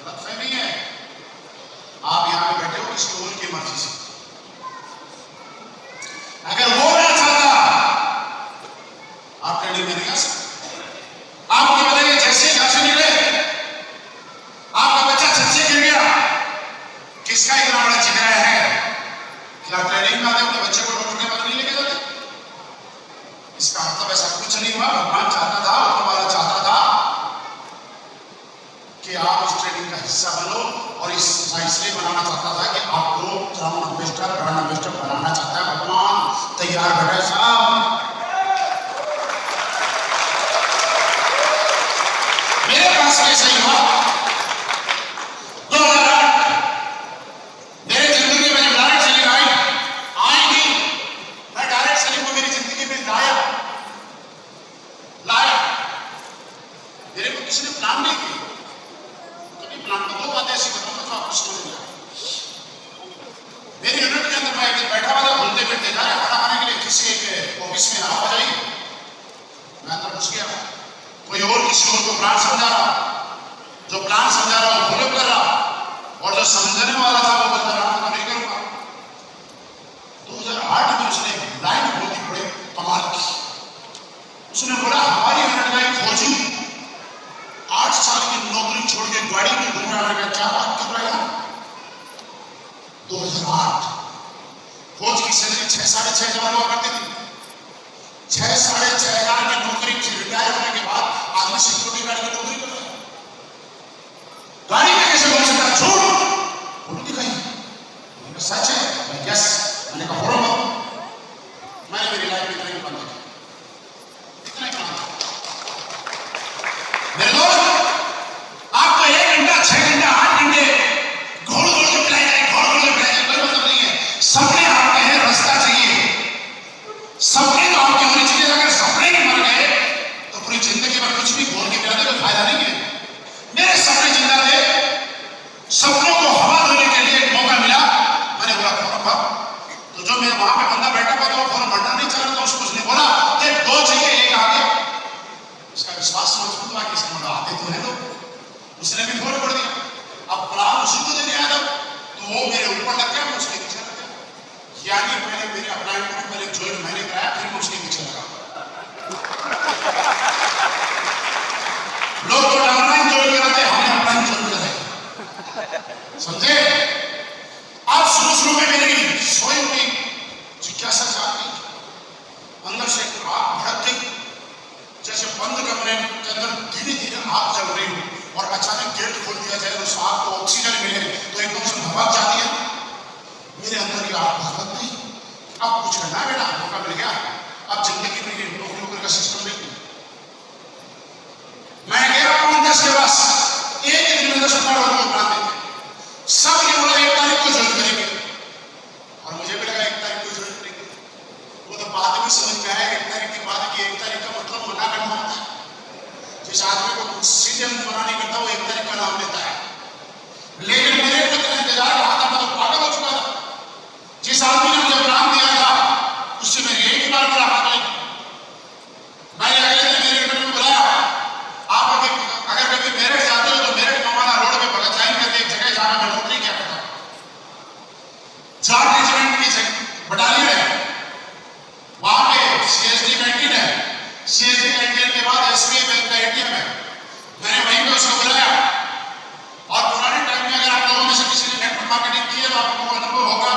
गलतफहमी है। आप यहां पे बैठे हो किसी और की मर्जी से। अगर वो ना चाहता आप ट्रेनिंग में नहीं आ सकते। आपको बताइए, जैसे ही घर से निकले आपका बच्चा छत से गिर गया, किसका इतना बड़ा जिगरा है कि आप ट्रेनिंग में आते अपने बच्चे को डॉक्टर के पास नहीं लेके जाते? इसका मतलब ऐसा कुछ नहीं हुआ। भगवान चाहता था, ऊपर वाला चाहता था कि आप इस ट्रेनिंग का हिस्सा बनो, और इसलिए बनाना चाहता था कि आपको ग्राउंड इन्वेस्टर, ब्रांड इन्वेस्टर बनाना चाहता है भगवान। तैयार बैठे साहब, मेरे पास कैसे ही हुआ 2008 मेरे जिंदगी में जब डायरेक्ट सेलिंग आई नहीं, मैं डायरेक्ट सेलिंग को मेरी जिंदगी में लाया किसी ने प्लान नहीं की। कभी प्लान का 2 बातें ऐसी बताऊंगा जो आपको समझ में आए। मेरी यूनिट के अंदर मैं एक दिन बैठा हुआ था, घूमते फिरते जा रहे खाना खाने के लिए किसी एक ऑफिस में आ जाइए। मैं अंदर घुस गया, कोई और किसी और को प्लान समझा रहा, जो प्लान समझा रहा वो फॉलो कर रहा, और जो समझने वाला था वो बता रहा था नहीं करूंगा। 2008 में उसने लाइन बहुत ही बड़े कमाल की, उसने बोला हमारी यूनिट का एक फौजी 8 साल की नौकरी छोड़ के गाड़ी में घूम रहा है, क्या बात कर रहा है। 2008 फौज की सैलरी 6-6.5 हजार हुआ करती थी। 6-6.5 हजार की नौकरी से रिटायर होने के बाद आदमी सिक्योरिटी गार्ड की नौकरी कर रहा है। गाड़ी में कैसे बोल सकता? झूठ। फोटो दिखाई, सच है। यस, मैंने कहा फोटो मत। मैंने मेरी लाइफ में इतना ही बंद किया, इतना ही काम। मेरे दोस्त, आपको 1 घंटा 6 घंटा 8 घंटे घोड़ घोड़ के पिलाया जाए, घोड़ घोड़ के पिलाया जाए, कोई मतलब नहीं है। सपने आपके हैं, रास्ता चाहिए। सपने तो आपके होने चाहिए। अगर सपने ही मर गए तो पूरी जिंदगी में कुछ भी घोड़ के पिलाते कोई फायदा नहीं है। मेरे सपने जिंदा थे, सपनों को हवा देने के लिए एक मौका मिला। मैंने बोला फौरन भाग। तो जो मेरे वहां पे बंदा बैठा हुआ था वो फौरन भटना नहीं चल रहा था, उसको उसने बोला कि 2 चाहिए, 1 आ गया। उसका विश्वास मजबूत हुआ कि इसका मतलब आते तो है लोग, उसने भी फोन कर दिया। अब प्लान उसी को देने आया था, तो वो मेरे ऊपर लग गया, मैं उसके पीछे लग गया। यानी मैंने मेरे अपलाइन को पहले ज्वाइन मैंने कराया, फिर मैं उसके पीछे लगा। लोग तो ऑनलाइन ज्वाइन कराते, हमने अपलाइन ज्वाइन कराया, समझे। अब शुरू में मेरी सोई हुई जिज्ञासा जागी, अंदर से आग भड़क गई, जैसे बंद कमरे के अंदर धीरे धीरे आग जल रही हो और अचानक गेट खोल दिया जाए, उस आग को ऑक्सीजन मिले तो एकदम से भभक जाती है। मेरे अंदर की आग भड़क गई। अब कुछ करना बेटा, मौका मिल गया। अब जिंदगी में ये नौकरी का सिस्टम नहीं। मैं गया 5-10 के पास, एक दिन में 10 लोगों को प्लान देंगे। सब ये बोला 1 तारीख को ज्वाइन करेंगे, और मुझे भी लगा 1 तारीख को ज्वाइन करेंगे। वो तो बाद में समझ में आया 1 तारीख के बाद कि 1 तारीख का मतलब मना करना होता है। जिस आदमी को सीधे मना नहीं करता वो 1 तारीख का नाम लेता है। लेकिन मेरे को इंतजार रहा था, मैं तो पागल हो चुका था। जिस आदमी ने मुझे प्लान दिया था उससे मेरी एक बार मुलाकात हुई। मैंने अगले दिन मेरे इंटरव्यू में बुलाया, आप अगर कभी मेरठ जाते हो तो मेरठ मवाना रोड पे भगत लाइन करके एक जगह जाना, मैं नौकरी क्या करता हूँ। 4 रेजिमेंट की बटालियन है, वहां पे सीएसडी कैंटीन है, सीएसडी कैंटीन के बाद एसबीआई बैंक का एटीएम है। मैंने वहीं पे उसको बुलाया, और पुराने टाइम में अगर आप लोगों में से किसी ने नेटवर्क मार्केटिंग की है तो आपको अनुभव होगा।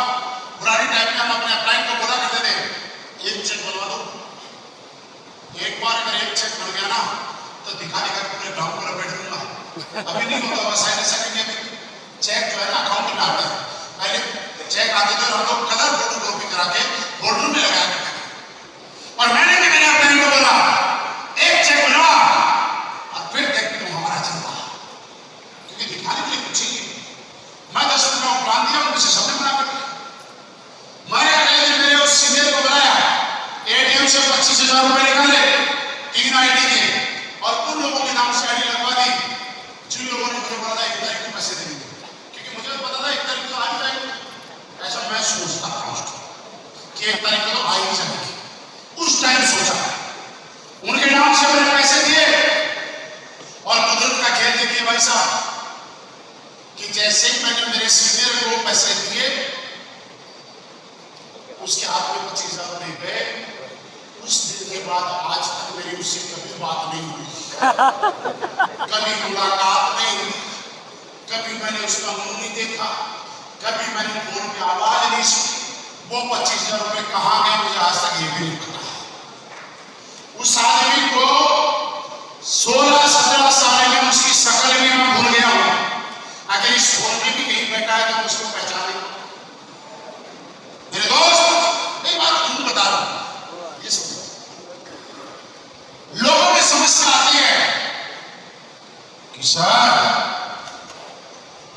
पुराने टाइम में हम अपने अपलाइन को बोला करते थे, 1 चेक बनवा दो। एक बार अगर 1 चेक बन गया ना तो दिखा दिखा के पूरे गांव पर बैठ लूंगा। अभी नहीं होता, बस ऐसे सेकंड में चेक जो है ना अकाउंट में आता है। पहले चेक आते थे और हम लोग कलर फोटोकॉपी करा के होल्डर में लगाया करते थे। और मैंने भी मेरे अपलाइन को बोला 1 चेक बनवा और फिर देखते तुम हमारा चलता, क्योंकि दिखाने के लिए कुछ चाहिए। मैं 10 मिनट का प्लान दिया, उनमें से सबने मना कर दिया। मैंने अगले दिन मेरे उस सीनियर को बुलाया, एटीएम से 25,000 रुपए निकाले 3 आईडी के, और उन लोगों के नाम से आईडी लगवा दी जिन लोगों ने मुझे बोला था 1 तारीख को पैसे देंगे, क्योंकि मुझे पता था 1 तारीख को आ ही जाएंगे। ऐसा मैं सोचता था कि 1 तारीख को तो आ ही जाएंगे, उस टाइम सोचा। उनके नाम से मैंने पैसे दिए, और कुदरत का खेल देखिए भाई साहब, कि जैसे ही मैंने मेरे सीनियर को पैसे दिए उसके हाथ में 25,000 रुपए गए। उस दिन के बाद आज तक मेरी उससे कभी बात नहीं हुई, कभी मुलाकात नहीं हुई, कभी मैंने उसका मुंह नहीं देखा, कभी मैंने फोन पे आवाज नहीं सुनी। वो 25,000 रुपए कहाँ गए मुझे आज तक ये भी नहीं पता। उस आदमी को 16-17 साल में उसकी शक्ल भी मैं भूल गया हूं। अगर इस फोन में भी कहीं बैठा है तो उसको पहचाने। मेरे दोस्त, नहीं बात क्यों बता रहा हूं, ये समझो। लोगों में समस्या आती है कि सर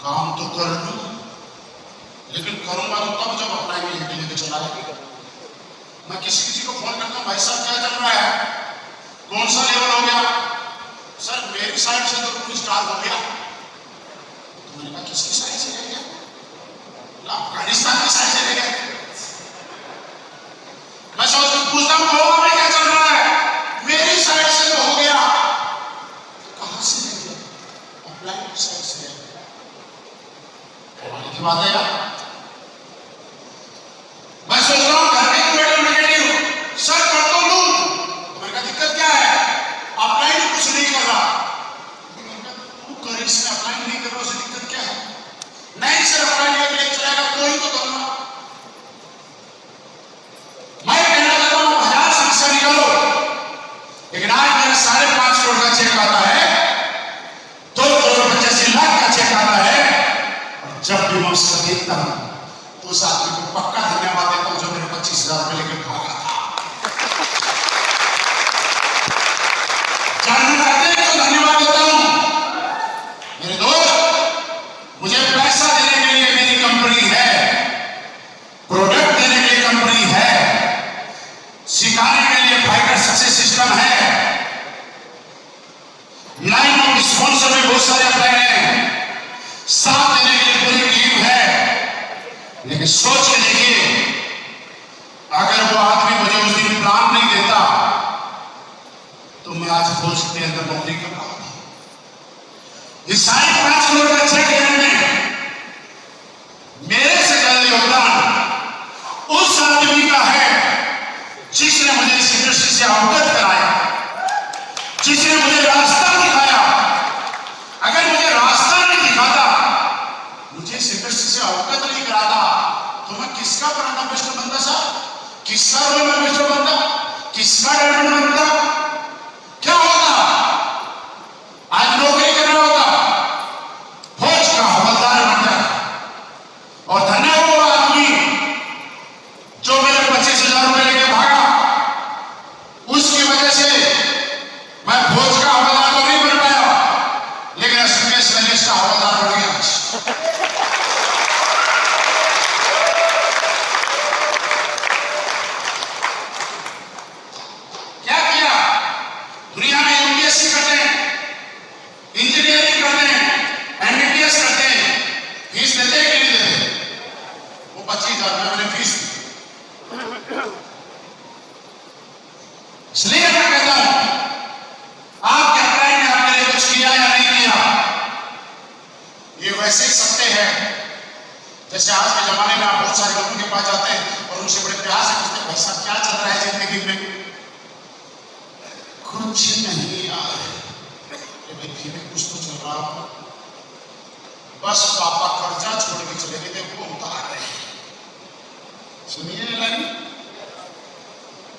काम तो कर लूं, लेकिन करूंगा तो तब जब अपना ही लेके चला जाएगा। मैं किसी को फोन करता हूं, भाई साहब क्या चल रहा है, कौन सा लेवल हो गया, सर मेरी साइड से तो कोई स्टार हो गया। तो मैंने कहा किसकी साइड से रह गया? अफगानिस्तान की साइड से रह गया। मैं पूछता हूँ गोवा में क्या चल रहा है? मेरी साइड से तो हो गया। तो कहां से रह गया? अपलाइन की साइड से रह गया। की बात है यार। मैं सोच रहा हूं घर में बैठे नेगेटिव सर कर तो लूं। तो मैंने कहा दिक्कत क्या है? अपलाइन कुछ नहीं कर रहा। तू कर, इसमें अपलाइन नहीं कर रहा, उसे दिक्कत क्या है? नहीं सर अपलाइन का लेक्चर चलेगा, कोई तो करना। मैं कहना चाहता हूं 1000 समस्या निकालो, लेकिन आज मेरा 5.5 करोड़ का चेक आता है, 2 करोड़ 85 लाख का चेक आता है। और जब भी मैं उसको देखता हूं तो उस आदमी को पक्का धन्यवाद देता हूं जो मेरे 25,000 रुपए लेकर भागा था। जानना चाहते हैं क्यों धन्यवाद देता हूं? मेरे दोस्त, मुझे पैसा देने के लिए मेरी कंपनी है, प्रोडक्ट देने के लिए कंपनी है, सिखाने के लिए फाइटर सक्सेस सिस्टम है, लाइन ऑफ स्पॉन्सर में बहुत सारे अपने हैं, साथ देने के लिए पूरी टीम है। लेकिन सोच के देखिए, अगर वो आदमी मुझे उस दिन प्लान नहीं देता तो मैं आज फौज के अंदर नौकरी कर रहा हूं। इस 5.5 करोड़ का चेक देने में मेरे से ज्यादा योगदान उस आदमी का है जिसने मुझे इस इंडस्ट्री से अवगत कराया, जिसने मुझे रास्ता दिखाया। अगर मुझे रास्ता नहीं दिखाता, मुझे इस इंडस्ट्री से अवगत नहीं कराता, तो मैं किसका ब्रांड एम्बेसडर बनता साहब? किसका रोल एम्बेसडर बनता? किसका डायमंड बनता? क्या होता? आज नौकरी कर रहा होता, फौज का हवलदार बनता। और धन्य वो आदमी जो मेरे 25,000 रुपए लेके भागा। उसकी वजह से मैं फौज का हवलदार तो नहीं बन पाया, लेकिन एसएमएस मैनेज का हवलदार बन गया। क्या किया? दुनिया में यूपीएससी करते हैं, इंजीनियरिंग करते हैं, एमबीबीएस करते हैं, फीस देते हैं कि नहीं देते? वो 25,000 रुपए मैंने फीस दी। इसलिए मैं कहता हूं आपके अपलाइन ने आपके लिए कुछ किया या नहीं किया, ये वैसे ही सत्य है जैसे आज के जमाने में आप बहुत सारे लोगों के पास जाते हैं और उनसे बड़े प्यार से पूछते हैं, भाई साहब क्या चल रहा है जिंदगी में? कुछ नहीं यार, भाई फिर भी कुछ तो चल रहा हो। बस पापा कर्जा छोड़ के चले गए थे, वो उतार रहे हैं। सुनिए लाइन।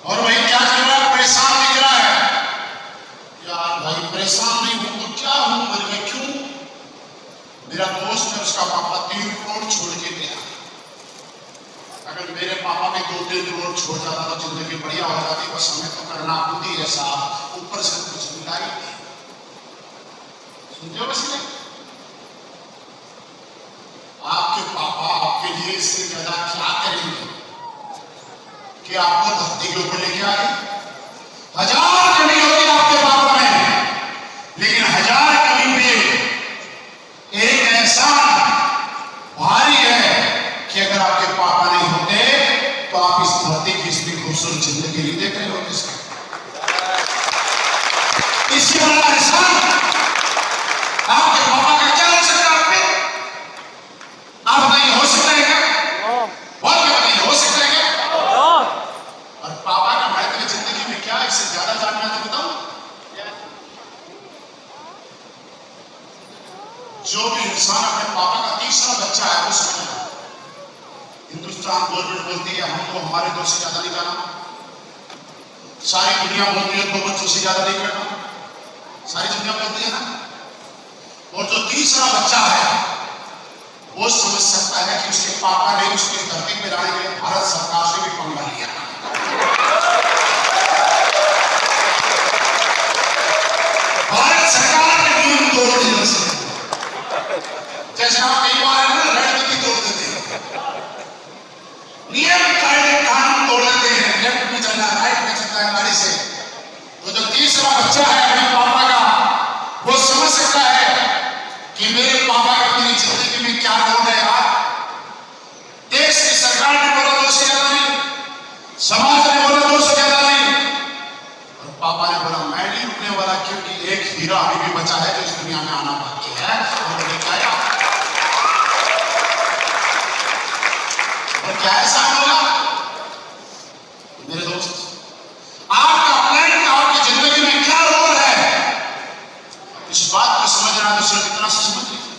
और भाई क्या चल रहा है? परेशान दिख रहा है यार। भाई परेशान नहीं हूं तो क्या हूं? मैं क्यों? मेरा दोस्त है, उसका पापा 3 करोड़ छोड़ के गया। अगर मेरे पापा भी 2-3 करोड़ छोड़ जाता तो जिंदगी बढ़िया हो जाती। बस हमें तो करना खुद ही है साहब, ऊपर से कुछ मिला ही नहीं। सुनते हो? बस आपके पापा आपके लिए इससे ज्यादा क्या करेंगे कि आपको धरती के ऊपर लेके आए? 1000 कमी होगी आपके पापा में, लेकिन 1000 कमी पे एक एहसान भारी है कि अगर आपके पापा नहीं होते तो आप इस धरती की इतनी खूबसूरत जिंदगी नहीं देख रहे होते। इससे बड़ा एहसान आपके पापा का क्या हो सकता है आप पे? आप बताइए, हो सकता है क्या? बहुत क्या बताइए, हो सकता है क्या? और पापा का महत्व जिंदगी में क्या है, इससे ज्यादा जानना है तो बताऊं। जो भी इंसान अपने पापा का तीसरा बच्चा है वो समझना। हिंदुस्तान गवर्नमेंट बोलती है हमको हमारे 2 से ज्यादा नहीं जाना, सारी दुनिया बोलती है 2 बच्चों से ज्यादा नहीं करना, सारी दुनिया बोलती है ना। और जो तीसरा बच्चा है वो समझ सकता है कि उसके पापा ने उसके धरती पे लाने के लिए भारत सरकार से भी पंगा लिया। भारत सरकार ने नियम तोड़ दिया। जैसे आप कई बार रणनीति तोड़ देते हैं, नियम कायदे कानून तोड़ देते हैं, लेफ्ट में चलना राइट में चलना गाड़ी से। तो जो तीसरा बच्चा है अपने पापा का, पापा ने बोला मैं नहीं रुकने वाला, क्योंकि एक हीरा अभी भी बचा है जो इस दुनिया में आना बाकी है, और लेके आया। और क्या ऐसा होगा मेरे दोस्त, आपका प्लान आपकी जिंदगी में क्या रोल है, इस बात को समझना तो सिर्फ इतना से समझ लीजिए।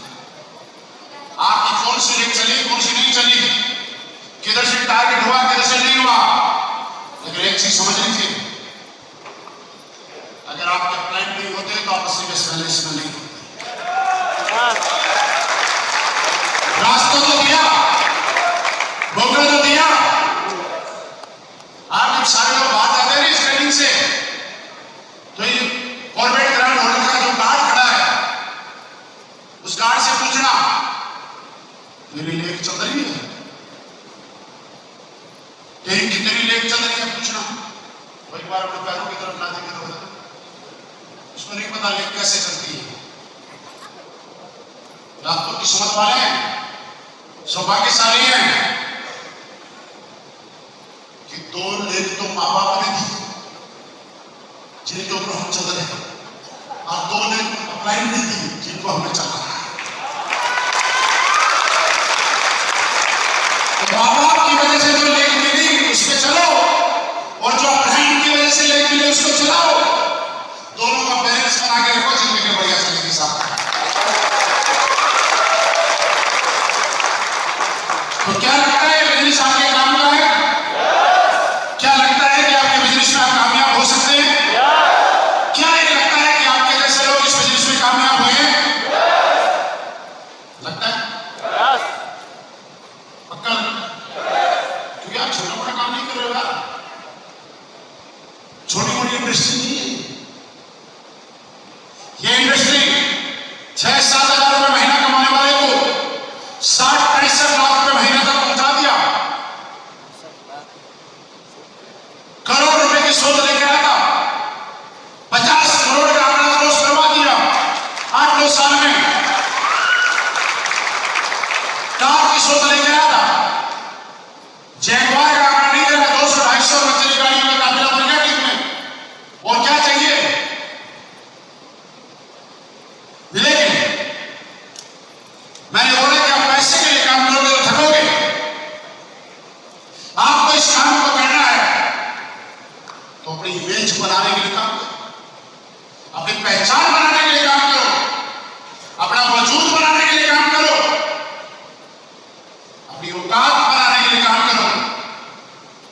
आपकी कौन सी लेक चली, कौन सी नहीं चली, किधर से टारगेट हुआ, किधर से नहीं हुआ, लेकिन एक चीज समझ लीजिए, अगर आपके प्लान नहीं होते तो आप अस्सी में नहीं होते। रास्ता तो दिया, मौका तो दिया। आप जब सारे लोग बाहर जाते हैं इस ट्रेनिंग से, तो ये कॉर्बेट ग्राउंड होल्डर का जो गार्ड खड़ा है, उस गार्ड से पूछना मेरी लेक चल रही है, तेरी कितनी लेक चल रही है, पूछना। वो एक बार अपने पैरों की तरफ ना देखे तो उसको नहीं पता लेक कैसे चलती है। आप तो किस्मत वाले हैं, सौभाग्यशाली हैं कि 2 लेक तो माँ बाप ने दी जिनके ऊपर हम चल रहे हैं, और 2 लेक अप्लाई नहीं दी जिनको हमें चलना है। माँ बाप की वजह से जो लेक मिली उस पे चलो, और जो अप्लाई की वजह से लेक मिली उसको चलाओ। दोनों का बैलेंस बना के रखो, जिंदगी बढ़िया चलेगी साहब। तो क्या लगता है बिजनेस आपके काम का है? क्या लगता है कि आपके बिजनेस में आप कामयाब हो सकते हैं? क्या ये लगता है कि आपके जैसे लोग इस बिजनेस में कामयाब हुए? लगता है? पक्का लगता है? क्योंकि आप छोटा मोटा काम नहीं कर रहे हो यार, छोटी मोटी इंडस्ट्री नहीं है ये इंडस्ट्री। 6-7 हजार रुपए महीना कमाने वाले को 60-65 लाख रुपए महीने तक पहुंचा दिया। करोड़ रुपए की सोच लेके आया था, 50 करोड़ का आंकड़ा क्रॉस करवा दिया 8-9 साल में। कार की सोच लेके आया था, जैगवार का आंकड़ा नहीं दे रहा, 200-250 बच्चे की गाड़ियों में काफिला बन गया टीम में। और क्या चाहिए? लेकिन मैंने बोला कि आप पैसे के लिए काम करोगे तो थकोगे। आपको इस काम को करना है तो अपनी इमेज बनाने के लिए काम करो, अपनी पहचान बनाने के लिए काम करो, अपना वजूद बनाने के लिए काम करो, अपनी औकात बनाने के लिए काम करो।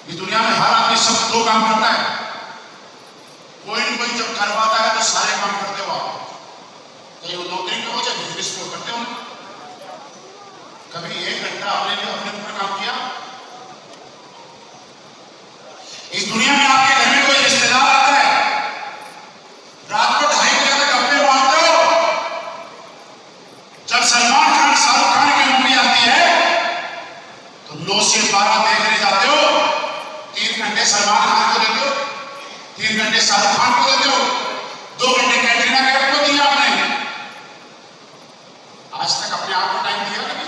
इस दुनिया में हर आदमी सब 2 काम करता है। कोई न कोई जब कर पाता है तो सारे काम करते हो आप, चाहे वो नौकरी करो चाहे बिजनेस को करते हो। कभी 1 घंटा आपने अपने ऊपर काम किया? इस दुनिया में आपके घर में कोई रिश्तेदार आता है, रात को 2:30 बजे तक गप्पे मारते हो। जब सलमान खान शाहरुख खान की मूवी आती है तो 9 से 12 देखने जाते हो। 3 घंटे सलमान खान को देते हो, 3 घंटे शाहरुख खान को देते हो, 2 घंटे कैटरीना कैफ को दिया आपने। आज तक अपने आप को टाइम दिया कभी?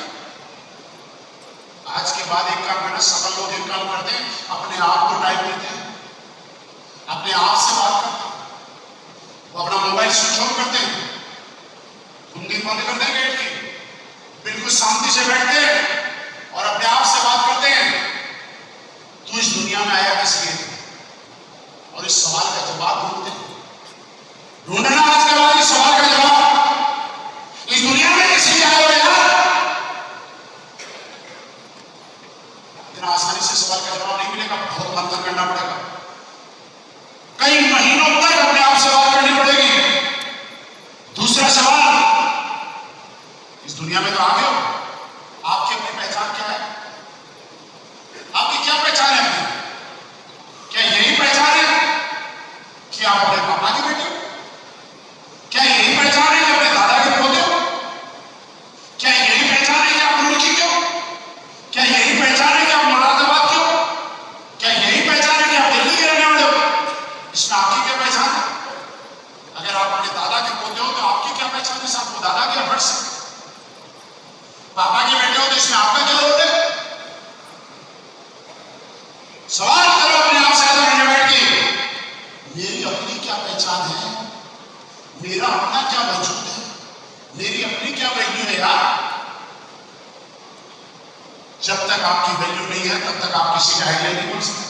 आज के बाद एक काम करना, सफल लोग एक काम करते हैं, अपने आप को टाइम देते हैं, अपने आप से बात करते हैं। वो अपना मोबाइल स्विच ऑफ करते हैं, कुंडी बंद कर देंगे गेट की, बिल्कुल शांति से बैठते हैं और अपने आप से बात करते हैं। तू इस दुनिया में आया किस लिए? और इस सवाल का जवाब ढूंढते हैं। ढूंढना आज के बाद इस सवाल का जवाब, इस दुनिया में किस लिए आए हो यार? इतना आसानी से सवाल का जवाब नहीं मिलेगा, बहुत मंथन करना पड़ेगा। कई महीनों तक अपने आप से बात करनी पड़ेगी। दूसरा सवाल, इस दुनिया में तो आ गए हो, आपकी अपनी पहचान क्या है? आपकी क्या पहचान है? क्या यही पहचान है कि आप अपने पापा के बेटे हो? क्या यही पहचान है कि अपने दादा के पोते हो? क्या यही पहचान है कि आप रुड़की के हो? क्या यही पहचान है कि आप मुरादाबाद के हो? क्या यही पहचान है कि आप दिल्ली के रहने वाले हो? इसमें आपकी क्या पहचान है? अगर आप अपने दादा के पोते हो तो आपकी क्या पहचान है? आपको दादा के हट से पापा के बेटे हो तो इसमें आपका क्या रोल है? सवाल करो अपने आप से, बैठ के मेरी अपनी मेरा अपना क्या वजूद है, मेरी अपनी क्या वैल्यू है यार। जब तक आपकी वैल्यू नहीं है तब तक आप किसी का आइडिया नहीं बोल सकते।